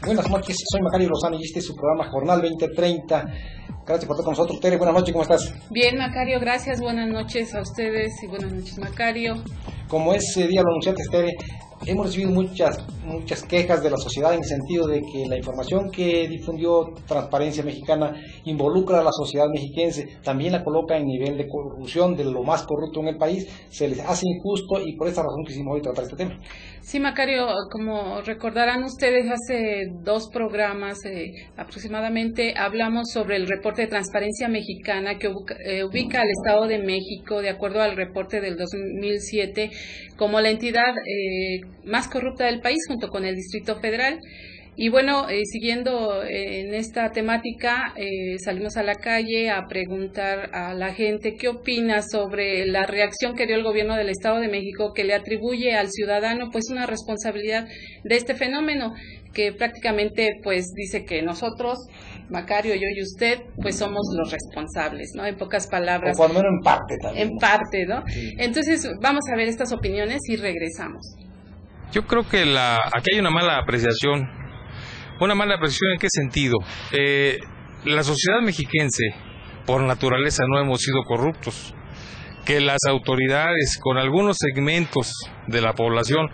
Buenas noches, soy Macario Lozano y este es su programa Jornal 2030. Gracias por estar con nosotros, Tere. Buenas noches, ¿cómo estás? Bien, Macario, gracias. Buenas noches a ustedes y buenas noches, Macario. Como ese día lo anunciaste, Tere, hemos recibido muchas quejas de la sociedad en el sentido de que la información que difundió Transparencia Mexicana involucra a la sociedad mexiquense, también la coloca en nivel de corrupción, de lo más corrupto en el país, se les hace injusto y por esta razón quisimos hoy tratar este tema. Sí, Macario, como recordarán ustedes, hace 2 programas aproximadamente hablamos sobre el reporte de Transparencia Mexicana que ubica al Estado de México, de acuerdo al reporte del 2007, como la entidad más corrupta del país junto con el Distrito Federal. Y bueno, siguiendo en esta temática, salimos a la calle a preguntar a la gente qué opina sobre la reacción que dio el gobierno del Estado de México, que le atribuye al ciudadano pues una responsabilidad de este fenómeno, que prácticamente pues dice que nosotros, Macario, yo y usted, pues somos los responsables, ¿no? En pocas palabras. O por lo menos en parte también. En parte, ¿no? Sí. Entonces, vamos a ver estas opiniones y regresamos. Yo creo que aquí hay una mala apreciación. ¿Una mala apreciación en qué sentido? La sociedad mexiquense, por naturaleza, no hemos sido corruptos. Que las autoridades, con algunos segmentos de la población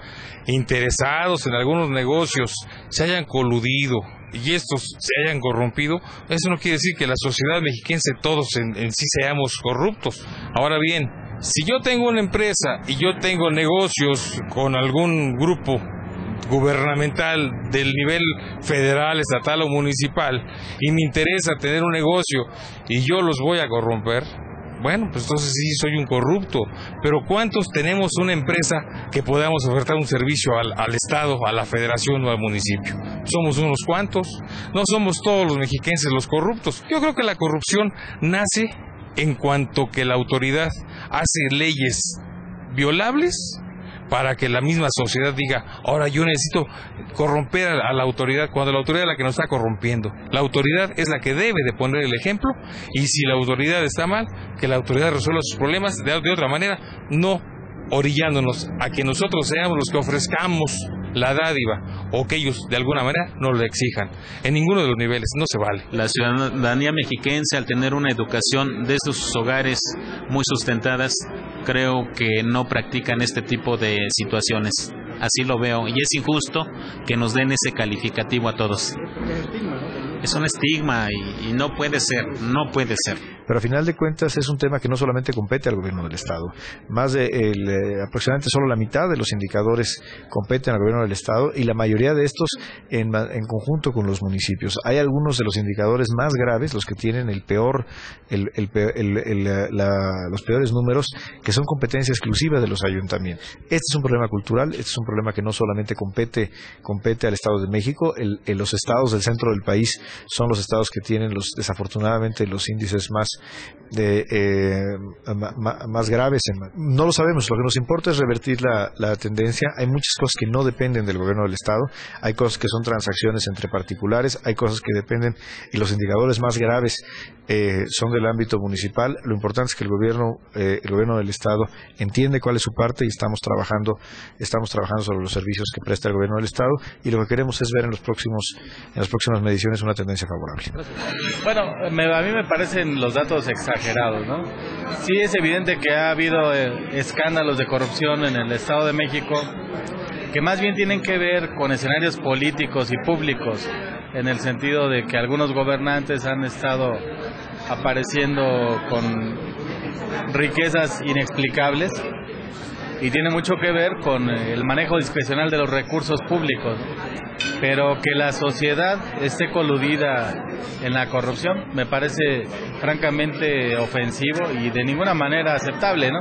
interesados en algunos negocios, se hayan coludido y estos se hayan corrompido, eso no quiere decir que la sociedad mexiquense todos en sí seamos corruptos. Ahora bien, si yo tengo una empresa y yo tengo negocios con algún grupo gubernamental del nivel federal, estatal o municipal y me interesa tener un negocio y yo los voy a corromper, bueno, pues entonces sí soy un corrupto. Pero ¿cuántos tenemos una empresa que podamos ofertar un servicio al Estado, a la Federación o al municipio? Somos unos cuantos, no somos todos los mexiquenses los corruptos. Yo creo que la corrupción nace en cuanto que la autoridad hace leyes violables para que la misma sociedad diga, ahora yo necesito corromper a la autoridad, cuando la autoridad es la que nos está corrompiendo. La autoridad es la que debe de poner el ejemplo, y si la autoridad está mal, que la autoridad resuelva sus problemas de otra manera, no orillándonos a que nosotros seamos los que ofrezcamos la dádiva o que ellos de alguna manera nos lo exijan. En ninguno de los niveles, no se vale. La ciudadanía mexiquense, al tener una educación desde sus hogares muy sustentadas, creo que no practican este tipo de situaciones. Así lo veo, y es injusto que nos den ese calificativo a todos. Es un estigma y no puede ser, no puede ser. Pero a final de cuentas es un tema que no solamente compete al gobierno del Estado. Aproximadamente solo la mitad de los indicadores competen al gobierno del Estado y la mayoría de estos en conjunto con los municipios. Hay algunos de los indicadores más graves, los que tienen los peores números, que son competencia exclusiva de los ayuntamientos. Este es un problema cultural, este es un problema que no solamente compete al Estado de México. Los estados del centro del país son los estados que tienen desafortunadamente los índices más graves. No lo sabemos, lo que nos importa es revertir la tendencia. Hay muchas cosas que no dependen del gobierno del Estado, hay cosas que son transacciones entre particulares, hay cosas que dependen, y los indicadores más graves son del ámbito municipal. Lo importante es que el gobierno del Estado entiende cuál es su parte, y estamos trabajando sobre los servicios que presta el gobierno del Estado, y lo que queremos es ver en las próximas mediciones una tendencia favorable. Bueno, a mí me parecen los datos exagerados, ¿no? Sí, es evidente que ha habido escándalos de corrupción en el Estado de México que más bien tienen que ver con escenarios políticos y públicos, en el sentido de que algunos gobernantes han estado apareciendo con riquezas inexplicables, y tiene mucho que ver con el manejo discrecional de los recursos públicos. Pero que la sociedad esté coludida en la corrupción me parece francamente ofensivo y de ninguna manera aceptable, ¿no?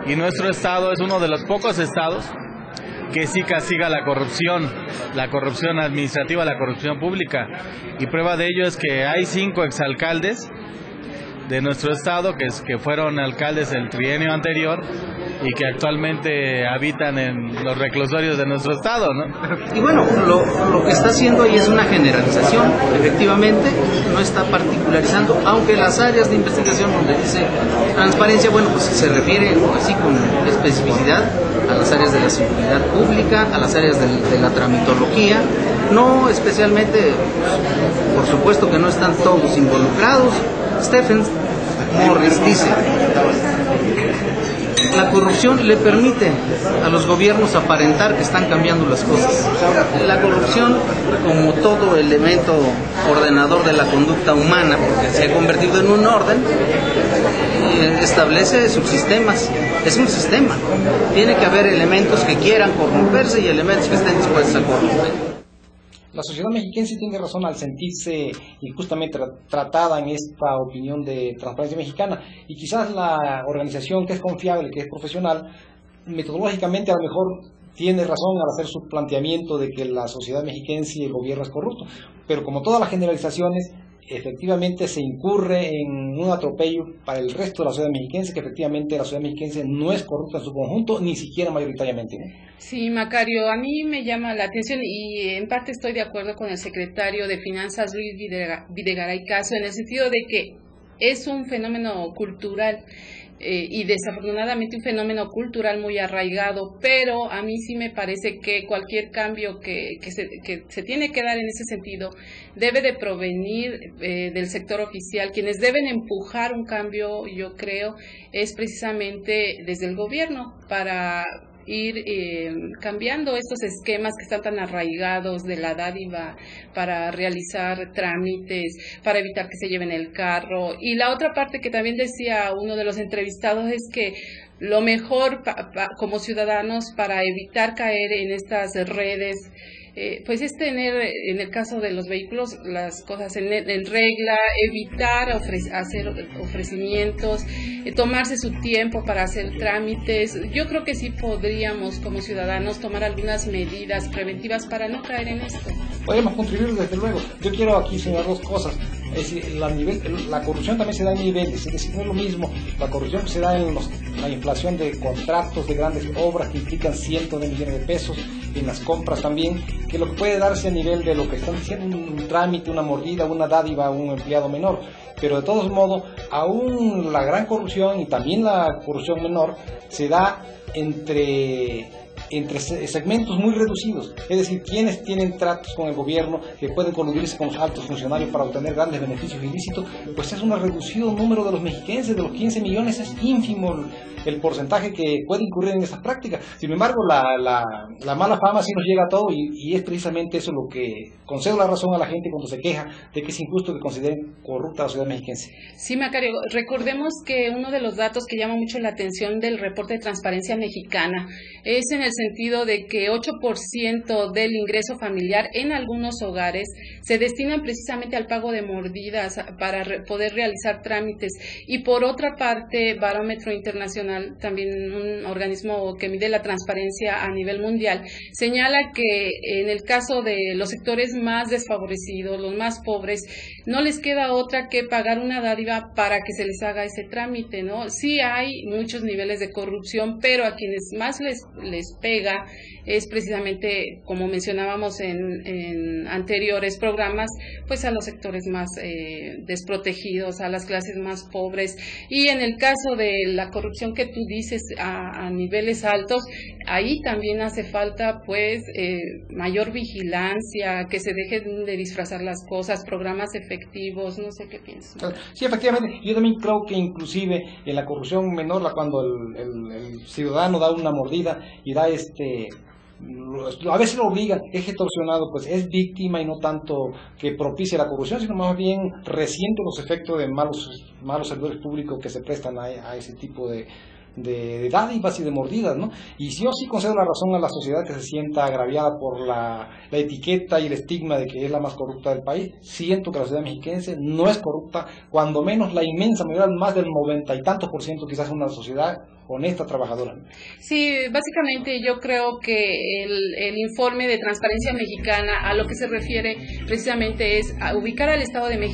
Y nuestro estado es uno de los pocos estados que sí castiga la corrupción administrativa, la corrupción pública. Y prueba de ello es que hay 5 exalcaldes de nuestro estado que fueron alcaldes del trienio anterior y que actualmente habitan en los reclusorios de nuestro estado, ¿no? Y bueno, lo que está haciendo ahí es una generalización, efectivamente, no está particularizando, aunque las áreas de investigación donde dice transparencia, bueno, pues se refiere así con especificidad a las áreas de la seguridad pública, a las áreas de la tramitología, no especialmente, por supuesto que no están todos involucrados. Stephen Morris dice: la corrupción le permite a los gobiernos aparentar que están cambiando las cosas. La corrupción, como todo elemento ordenador de la conducta humana, porque se ha convertido en un orden, establece subsistemas. Es un sistema. Tiene que haber elementos que quieran corromperse y elementos que estén dispuestos a corromper. La sociedad mexiquense tiene razón al sentirse injustamente tratada en esta opinión de Transparencia Mexicana, y quizás la organización que es confiable, que es profesional, metodológicamente a lo mejor tiene razón al hacer su planteamiento de que la sociedad mexiquense y el gobierno es corrupto, pero como todas las generalizaciones, efectivamente se incurre en un atropello para el resto de la sociedad mexiquense, que efectivamente la sociedad mexiquense no es corrupta en su conjunto, ni siquiera mayoritariamente, ¿no? Sí, Macario, a mí me llama la atención y en parte estoy de acuerdo con el secretario de Finanzas, Luis Videgaray Caso, en el sentido de que es un fenómeno cultural. Y desafortunadamente un fenómeno cultural muy arraigado, pero a mí sí me parece que cualquier cambio que se tiene que dar en ese sentido debe de provenir del sector oficial. Quienes deben empujar un cambio, yo creo, es precisamente desde el gobierno para ir cambiando estos esquemas que están tan arraigados de la dádiva para realizar trámites, para evitar que se lleven el carro. Y la otra parte que también decía uno de los entrevistados es que lo mejor como ciudadanos para evitar caer en estas redes, pues es tener, en el caso de los vehículos, las cosas en regla, evitar hacer ofrecimientos, tomarse su tiempo para hacer trámites. Yo creo que sí podríamos como ciudadanos tomar algunas medidas preventivas para no caer en esto. Podemos contribuir desde luego. Yo quiero aquí señalar dos cosas. Es decir, la corrupción también se da en niveles, es decir, no es lo mismo la corrupción que se da en la inflación de contratos de grandes obras que implican cientos de millones de pesos, en las compras también, que lo que puede darse a nivel de lo que están diciendo, un trámite, una mordida, una dádiva a un empleado menor. Pero de todos modos, aún la gran corrupción y también la corrupción menor se da entre segmentos muy reducidos, es decir, quienes tienen tratos con el gobierno, que pueden coludirse con los altos funcionarios para obtener grandes beneficios ilícitos, pues es un reducido número de los mexiquenses. De los 15 millones es ínfimo el porcentaje que puede incurrir en estas prácticas. Sin embargo, la mala fama sí nos llega a todo, y es precisamente eso lo que concedo la razón a la gente cuando se queja de que es injusto que consideren corrupta a la sociedad mexiquense. Sí, Macario, recordemos que uno de los datos que llama mucho la atención del reporte de Transparencia Mexicana es en el sentido de que 8% del ingreso familiar en algunos hogares se destinan precisamente al pago de mordidas para poder realizar trámites. Y por otra parte, Barómetro Internacional, también un organismo que mide la transparencia a nivel mundial, señala que en el caso de los sectores más desfavorecidos, los más pobres, no les queda otra que pagar una dádiva para que se les haga ese trámite, ¿no? Sí hay muchos niveles de corrupción, pero a quienes más les pega es precisamente, como mencionábamos en anteriores programas, pues a los sectores más desprotegidos, a las clases más pobres. Y en el caso de la corrupción que tú dices a niveles altos, ahí también hace falta pues mayor vigilancia, que se dejen de disfrazar las cosas, programas efectivos, no sé qué piensas. Sí, efectivamente, yo también creo que inclusive en la corrupción menor, cuando el ciudadano da una mordida y da a veces lo obligan, es extorsionado, pues es víctima y no tanto que propicie la corrupción, sino más bien resiente los efectos de malos servidores públicos que se prestan a ese tipo de dádivas y de mordidas, ¿no? Y yo sí concedo la razón a la sociedad que se sienta agraviada por la etiqueta y el estigma de que es la más corrupta del país. Siento que la sociedad mexiquense no es corrupta, cuando menos la inmensa mayoría, más del 90 y tantos %, quizás una sociedad honesta, trabajadora. Sí, básicamente yo creo que el informe de Transparencia Mexicana a lo que se refiere precisamente es a ubicar al Estado de México